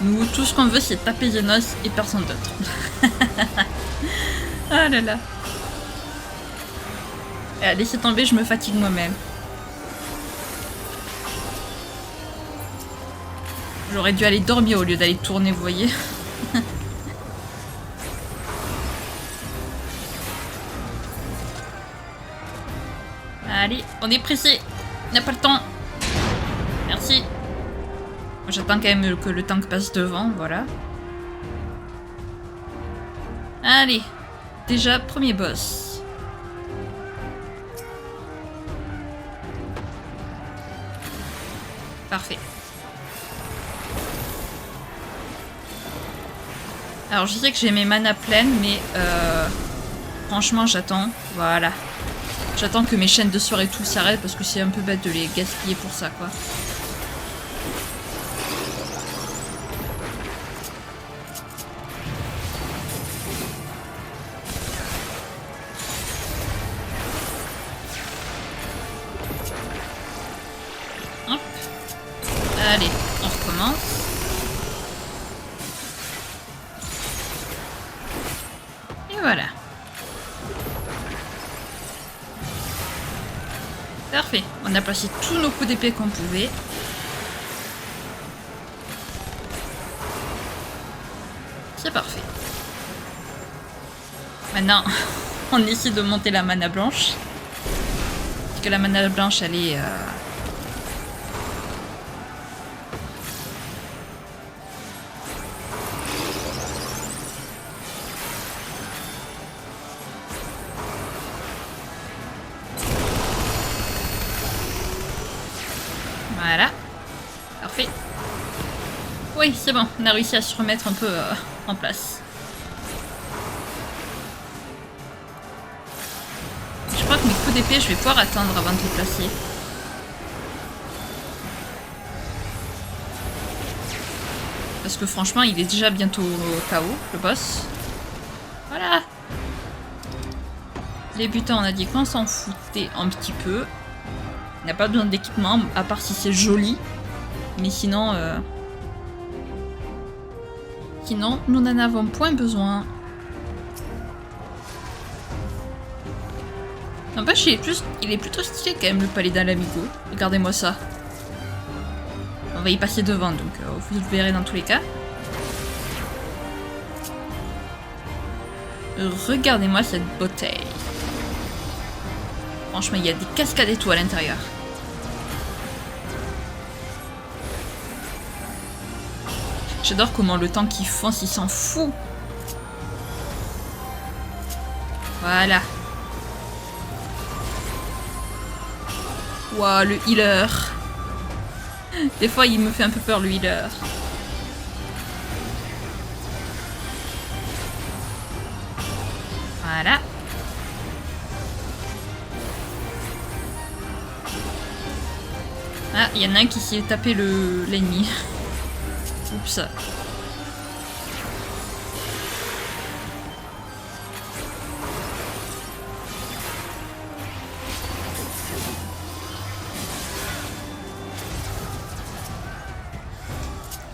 Nous, tout ce qu'on veut, c'est taper Xénos et personne d'autre. Ah là là. Laissez tomber, je me fatigue moi-même. J'aurais dû aller dormir au lieu d'aller tourner, vous voyez. Allez, on est pressé. On n'a pas le temps. Merci. J'attends quand même que le tank passe devant, voilà. Allez. Déjà, premier boss. Parfait. Alors, je sais que j'ai mes manas pleines, mais franchement, j'attends. Voilà. J'attends que mes chaînes de sort et tout s'arrêtent parce que c'est un peu bête de les gaspiller pour ça, quoi. Hop. Allez, on recommence. Et voilà. Parfait, on a placé tous nos coups d'épée qu'on pouvait. C'est parfait. Maintenant, on essaie de monter la mana blanche. Parce que la mana blanche, elle est... Voilà. Parfait. Oui, c'est bon. On a réussi à se remettre un peu en place. Je crois que mes coups d'épée, je vais pouvoir attendre avant de les placer. Parce que franchement, il est déjà bientôt KO, le boss. Voilà. Les butins, on a dit qu'on s'en foutait un petit peu. Il n'y a pas besoin d'équipement, à part si c'est joli. Mais sinon... Sinon, nous n'en avons point besoin. N'empêche, il est plutôt stylé quand même, le palais d'Alamigo. Regardez-moi ça. On va y passer devant, donc vous le verrez dans tous les cas. Regardez-moi cette beauté. Franchement, il y a des cascades et tout à l'intérieur. J'adore comment le tank qui fonce, il s'en fout. Voilà. Waouh, le healer. Des fois, il me fait un peu peur, le healer. Voilà. Ah, il y en a un qui s'est tapé l'ennemi. Oups.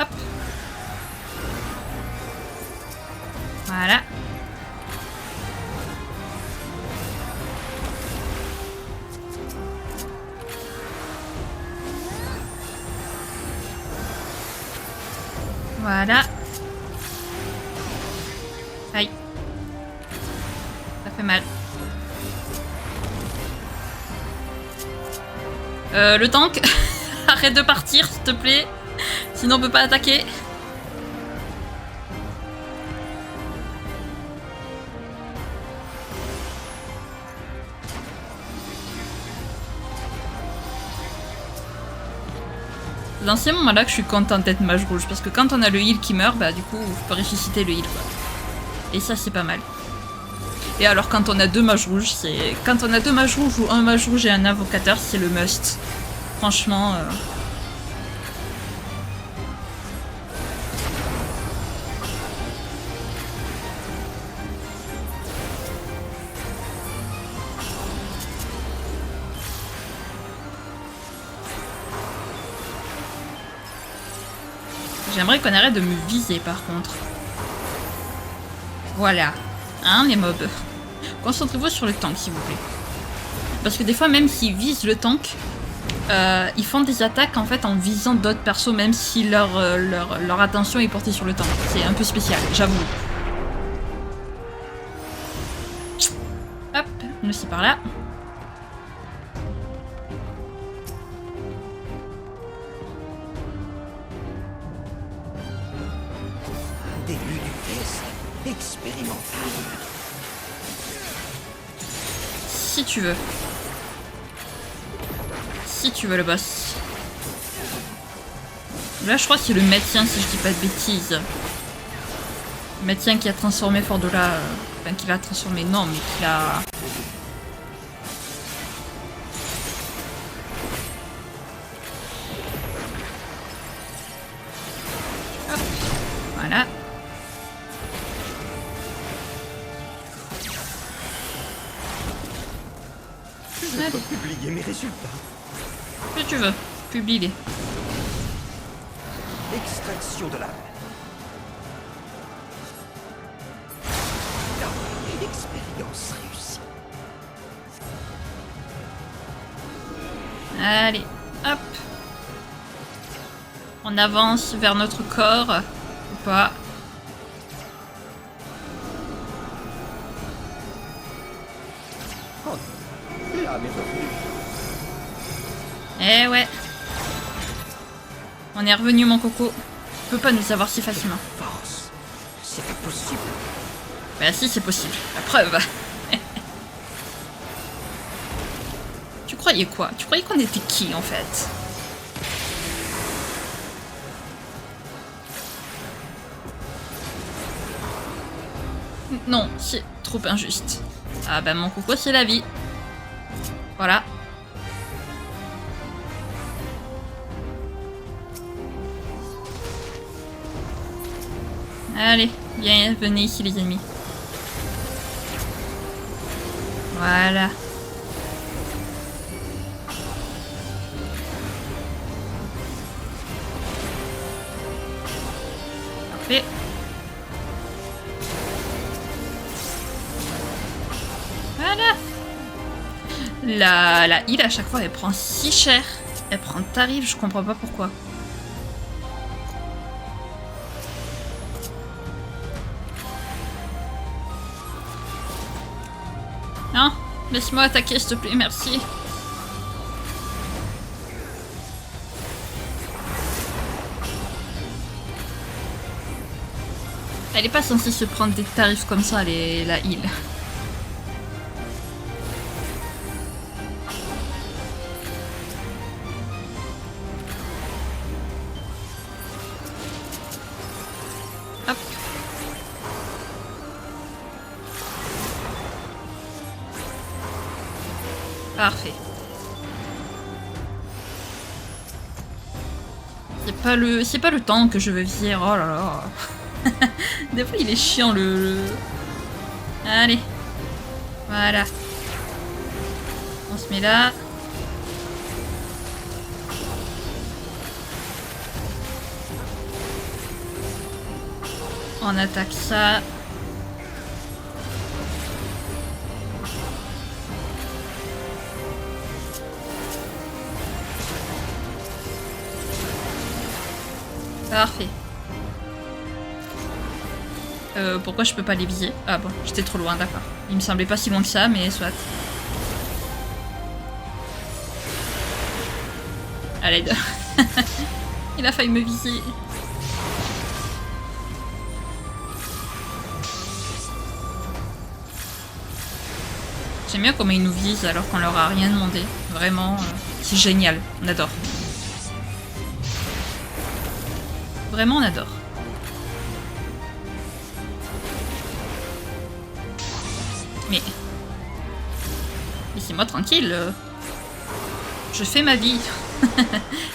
Hop. Voilà. Voilà. Aïe. Ça fait mal. Le tank, arrête de partir, s'il te plaît. Sinon on peut pas attaquer. Dans ces moments-là que je suis contente d'être mage rouge, parce que quand on a le heal qui meurt, bah du coup, on peut ressusciter le heal, quoi. Et ça, c'est pas mal. Et alors, quand on a deux mages rouges, c'est... Quand on a deux mages rouges ou un mage rouge et un invocateur, c'est le must. Franchement... J'aimerais qu'on arrête de me viser par contre. Voilà. Hein, les mobs. Concentrez-vous sur le tank, s'il vous plaît. Parce que des fois, même s'ils visent le tank, ils font des attaques en fait en visant d'autres persos, même si leur attention est portée sur le tank. C'est un peu spécial, j'avoue. Hop, nous c'est par là. Début du test expérimental. Si tu veux. Si tu veux le boss. Là je crois que c'est le médecin si je dis pas de bêtises. Le médecin qui a transformé Fordola. Enfin qui l'a transformé, non mais qui l'a... Hop. Voilà. Je peux publier mes résultats. Que tu veux, publie-les. Extraction de l'âme. Expérience réussie. Allez, hop. On avance vers notre corps. Ou pas. Oh, l'âme est revenue. Eh ouais. On est revenu, mon coco. Tu peux pas nous avoir si facilement. Force. C'est impossible. Bah si, c'est possible. La preuve. Tu croyais quoi? Tu croyais qu'on était qui, en fait? Non, c'est trop injuste. Ah bah mon coco, c'est la vie. Voilà. Allez, bien, venez ici les ennemis. Voilà. Parfait. Voilà. La heal à chaque fois elle prend si cher. Elle prend tarif, je comprends pas pourquoi. Non, laisse-moi attaquer s'il te plaît, merci. Elle est pas censée se prendre des tarifs comme ça, la heal. Hop. Parfait. C'est pas le temps que je veux viser. Oh là là. Des fois il est chiant le... Allez. Voilà. On se met là. On attaque ça. Parfait. Pourquoi je peux pas les viser? Ah bon, j'étais trop loin, d'accord. Il me semblait pas si loin que ça, mais soit. À l'aide. Il a failli me viser. J'aime bien comment ils nous visent alors qu'on leur a rien demandé. Vraiment, c'est génial. On adore. Vraiment, on adore. Mais... Laissez-moi tranquille. Je fais ma vie.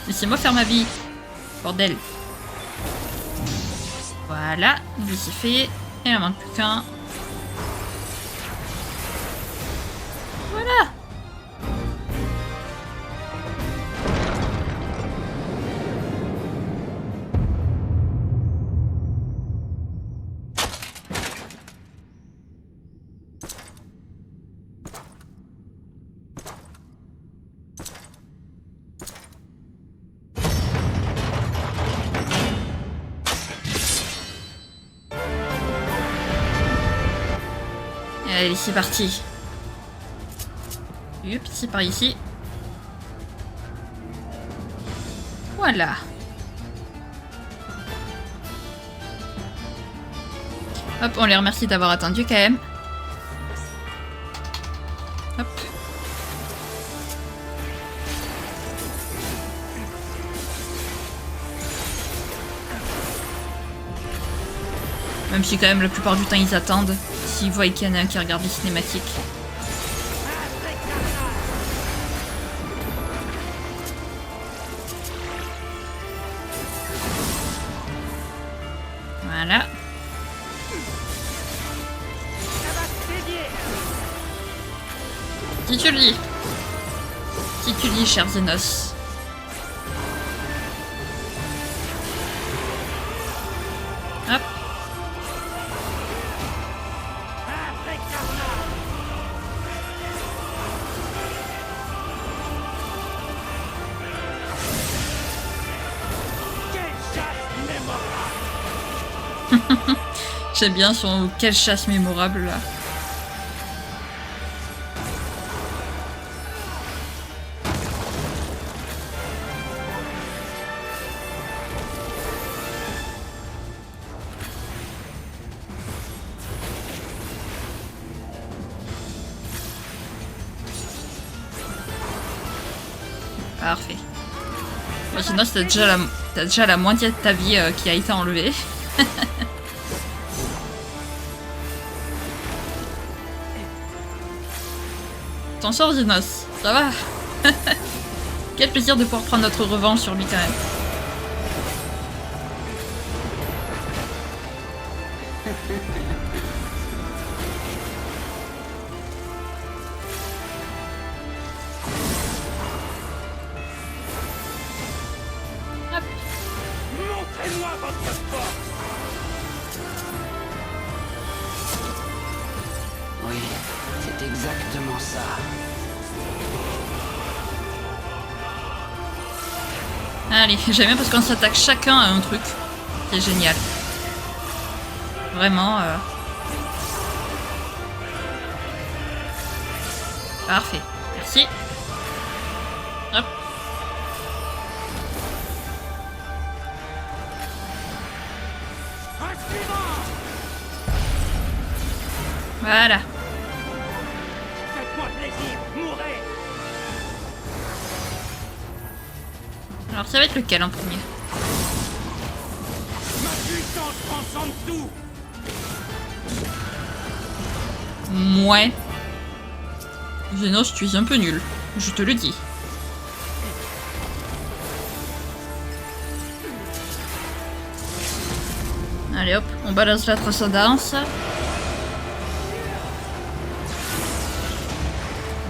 Laissez-moi faire ma vie. Bordel. Voilà. Lui c'est fait. Il en manque plus qu'un. Voilà. Allez, c'est parti. Hop, c'est par ici. Voilà. Hop, on les remercie d'avoir attendu quand même. Hop. Même si quand même la plupart du temps ils attendent. S'ils voient qu'il y en a un qui regarde les cinématiques. Voilà. Si tu le lis. Si tu lis, cher Zenos. Hop. J'aime bien son quelle chasse mémorable là. Parfait. Bon, sinon, t'as déjà la moitié de ta vie qui a été enlevée. T'en sors, Zenos. Ça va. Quel plaisir de pouvoir prendre notre revanche sur lui quand même. Hop. Montrez-moi votre force. Oui, c'est exactement ça. Allez, j'aime bien parce qu'on s'attaque chacun à un truc. C'est génial. Vraiment. Parfait. Merci. Hop. Voilà. Faites-moi plaisir, mourrez. Alors ça va être lequel en premier? Ma puissance transcende tout. Ouais. Zenos, tu es un peu nul. Je te le dis. Allez hop, on balance la transcendance.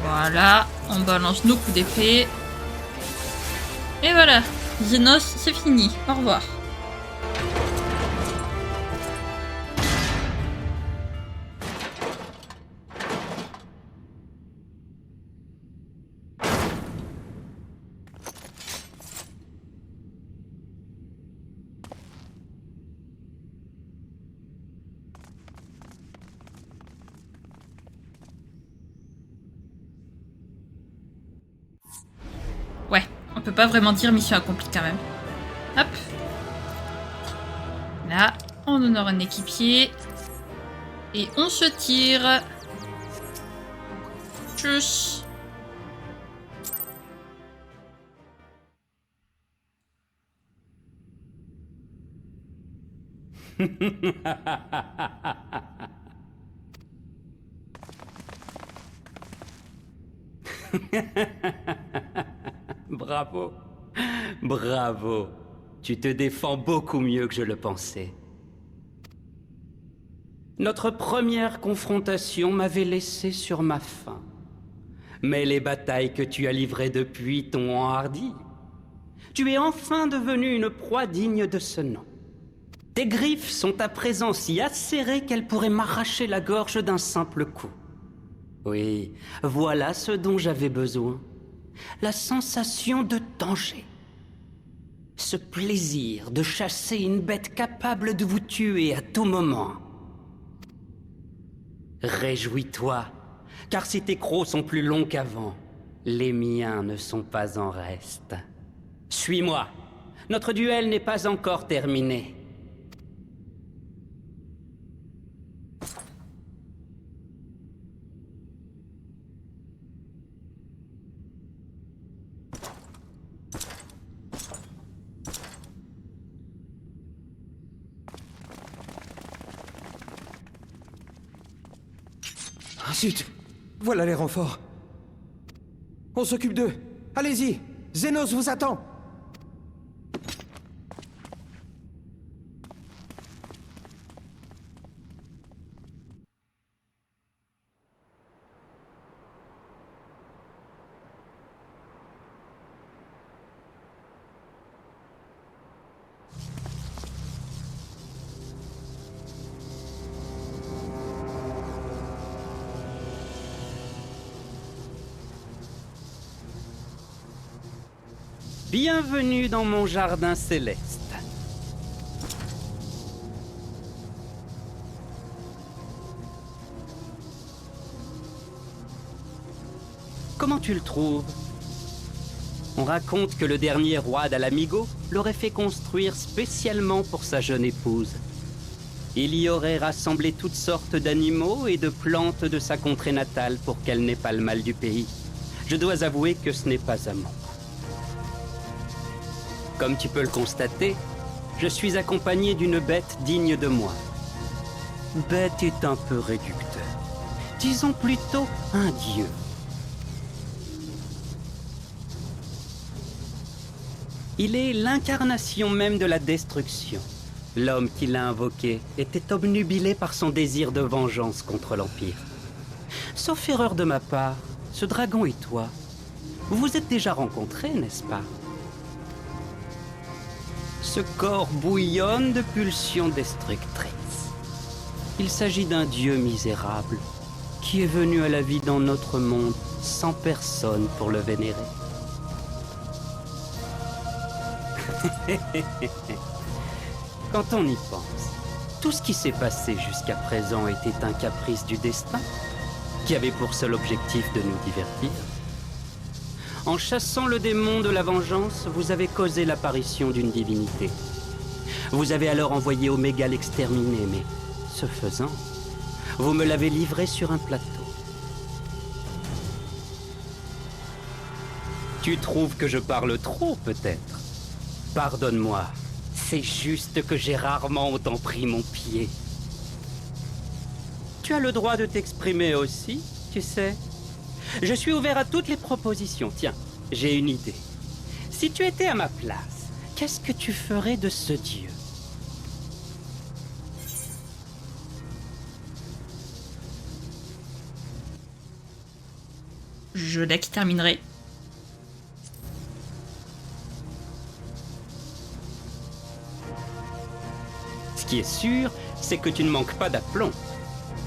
Voilà, on balance nos coups d'épée. Et voilà, Zenos, c'est fini. Au revoir. Ouais, on peut pas vraiment dire mission accomplie quand même. Hop. Là, on honore un équipier. Et on se tire. Tchuss. Bravo. Bravo. Tu te défends beaucoup mieux que je le pensais. Notre première confrontation m'avait laissé sur ma faim. Mais les batailles que tu as livrées depuis t'ont enhardi. Tu es enfin devenu une proie digne de ce nom. Tes griffes sont à présent si acérées qu'elles pourraient m'arracher la gorge d'un simple coup. Oui, voilà ce dont j'avais besoin. La sensation de danger. Ce plaisir de chasser une bête capable de vous tuer à tout moment. Réjouis-toi, car si tes crocs sont plus longs qu'avant, les miens ne sont pas en reste. Suis-moi. Notre duel n'est pas encore terminé. Ah, zut! Voilà les renforts. On s'occupe d'eux. Allez-y! Zénos vous attend! Bienvenue dans mon jardin céleste. Comment tu le trouves? On raconte que le dernier roi d'Alamigo l'aurait fait construire spécialement pour sa jeune épouse. Il y aurait rassemblé toutes sortes d'animaux et de plantes de sa contrée natale pour qu'elle n'ait pas le mal du pays. Je dois avouer que ce n'est pas à moi. Comme tu peux le constater, je suis accompagné d'une bête digne de moi. Bête est un peu réducteur. Disons plutôt un dieu. Il est l'incarnation même de la destruction. L'homme qui l'a invoqué était obnubilé par son désir de vengeance contre l'Empire. Sauf erreur de ma part, ce dragon et toi, vous vous êtes déjà rencontrés, n'est-ce pas? Ce corps bouillonne de pulsions destructrices. Il s'agit d'un dieu misérable qui est venu à la vie dans notre monde sans personne pour le vénérer. Quand on y pense, tout ce qui s'est passé jusqu'à présent était un caprice du destin qui avait pour seul objectif de nous divertir. En chassant le démon de la vengeance, vous avez causé l'apparition d'une divinité. Vous avez alors envoyé Oméga l'exterminer, mais ce faisant, vous me l'avez livré sur un plateau. Tu trouves que je parle trop, peut-être? Pardonne-moi, c'est juste que j'ai rarement autant pris mon pied. Tu as le droit de t'exprimer aussi, tu sais. Je suis ouvert à toutes les propositions. Tiens, j'ai une idée. Si tu étais à ma place, qu'est-ce que tu ferais de ce dieu? Je l'exterminerai. Ce qui est sûr, c'est que tu ne manques pas d'aplomb.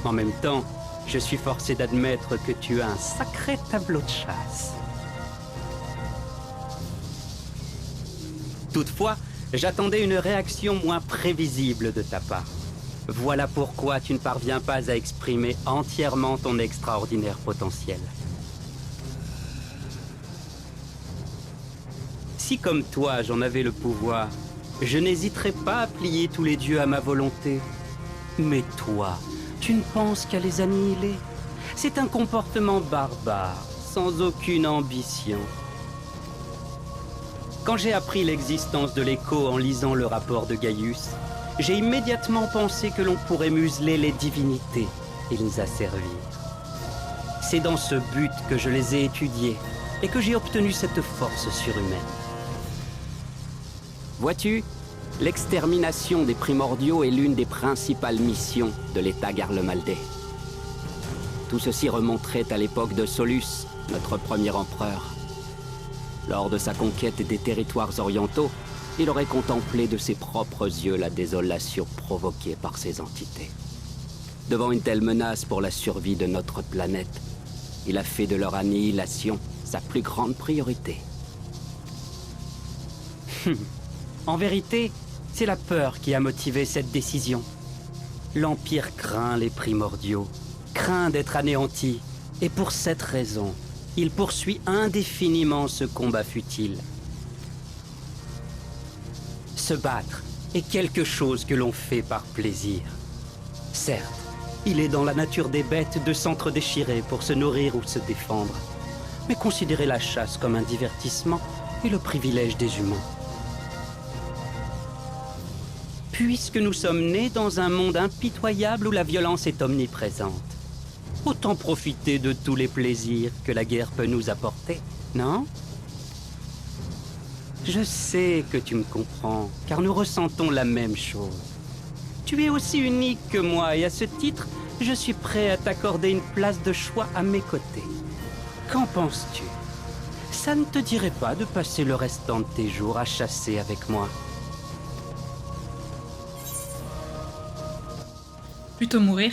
En même temps, je suis forcé d'admettre que tu as un sacré tableau de chasse. Toutefois, j'attendais une réaction moins prévisible de ta part. Voilà pourquoi tu ne parviens pas à exprimer entièrement ton extraordinaire potentiel. Si comme toi, j'en avais le pouvoir, je n'hésiterais pas à plier tous les dieux à ma volonté. Mais toi, tu ne penses qu'à les annihiler. C'est un comportement barbare, sans aucune ambition. Quand j'ai appris l'existence de l'écho en lisant le rapport de Gaius, j'ai immédiatement pensé que l'on pourrait museler les divinités et les asservir. C'est dans ce but que je les ai étudiés et que j'ai obtenu cette force surhumaine. Vois-tu, l'extermination des primordiaux est l'une des principales missions de l'État Garlemaldais. Tout ceci remonterait à l'époque de Solus, notre premier empereur. Lors de sa conquête des territoires orientaux, il aurait contemplé de ses propres yeux la désolation provoquée par ces entités. Devant une telle menace pour la survie de notre planète, il a fait de leur annihilation sa plus grande priorité. En vérité, c'est la peur qui a motivé cette décision. L'Empire craint les primordiaux, craint d'être anéanti. Et pour cette raison, il poursuit indéfiniment ce combat futile. Se battre est quelque chose que l'on fait par plaisir. Certes, il est dans la nature des bêtes de s'entre-déchirer pour se nourrir ou se défendre. Mais considérer la chasse comme un divertissement est le privilège des humains. Puisque nous sommes nés dans un monde impitoyable où la violence est omniprésente, autant profiter de tous les plaisirs que la guerre peut nous apporter, non? Je sais que tu me comprends, car nous ressentons la même chose. Tu es aussi unique que moi, et à ce titre, je suis prêt à t'accorder une place de choix à mes côtés. Qu'en penses-tu? Ça ne te dirait pas de passer le restant de tes jours à chasser avec moi? Plutôt mourir.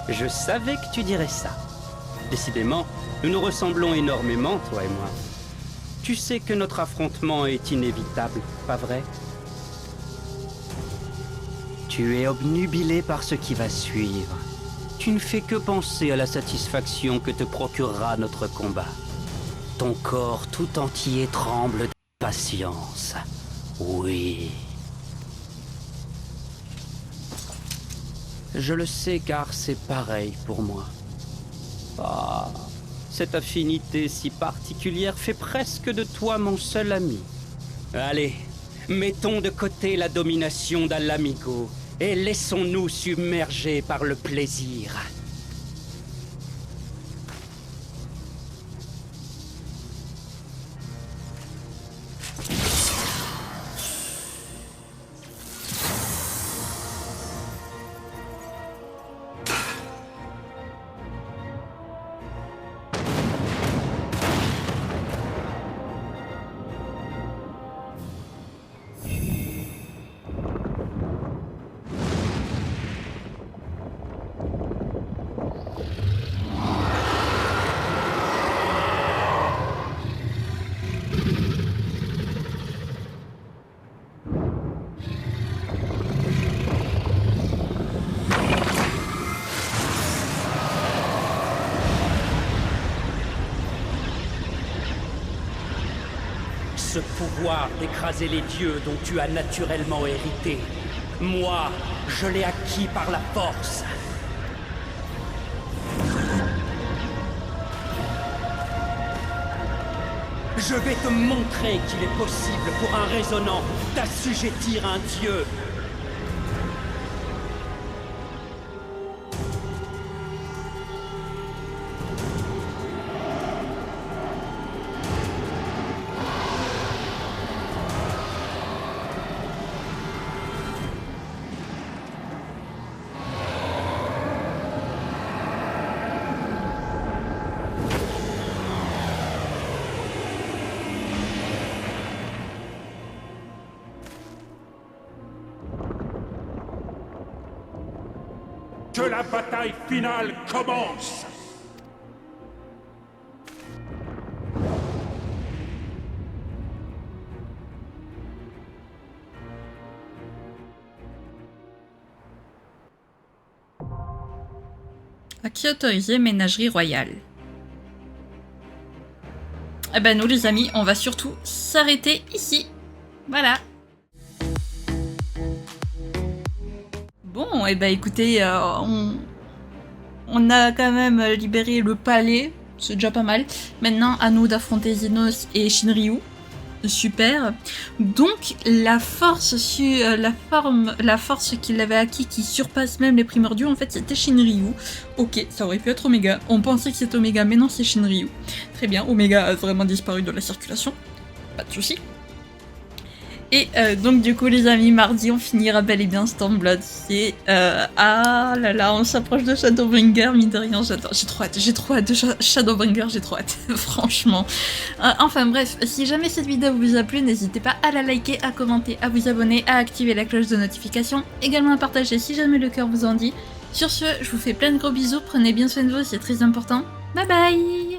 Je savais que tu dirais ça. Décidément, nous nous ressemblons énormément, toi et moi. Tu sais que notre affrontement est inévitable, pas vrai? Tu es obnubilé par ce qui va suivre. Tu ne fais que penser à la satisfaction que te procurera notre combat. Ton corps tout entier tremble d'impatience. Oui. Je le sais car c'est pareil pour moi. Ah, cette affinité si particulière fait presque de toi mon seul ami. Allez, mettons de côté la domination d'Al-Amigo et laissons-nous submerger par le plaisir. Ce pouvoir d'écraser les dieux dont tu as naturellement hérité, moi, je l'ai acquis par la force. Je vais te montrer qu'il est possible pour un résonnant d'assujettir un dieu. Que la bataille finale commence! À qui autoriser ménagerie royale? Eh ben nous les amis, on va surtout s'arrêter ici. Voilà. Bon, et bah écoutez, on a quand même libéré le palais, c'est déjà pas mal. Maintenant, à nous d'affronter Zenos et Shinryu. Super. Donc, la force qu'il avait acquis, qui surpasse même les primordiaux, en fait, c'était Shinryu. Ok, ça aurait pu être Omega. On pensait que c'était Omega, mais non, c'est Shinryu. Très bien, Omega a vraiment disparu de la circulation. Pas de soucis. Et donc du coup les amis, mardi on finira bel et bien Stormblood. C'est ah là là, on s'approche de Shadowbringer, mine de rien, j'ai trop hâte de Shadowbringer, j'ai trop hâte, franchement. Enfin bref, si jamais cette vidéo vous a plu, n'hésitez pas à la liker, à commenter, à vous abonner, à activer la cloche de notification, également à partager si jamais le cœur vous en dit. Sur ce, je vous fais plein de gros bisous, prenez bien soin de vous, c'est très important. Bye bye.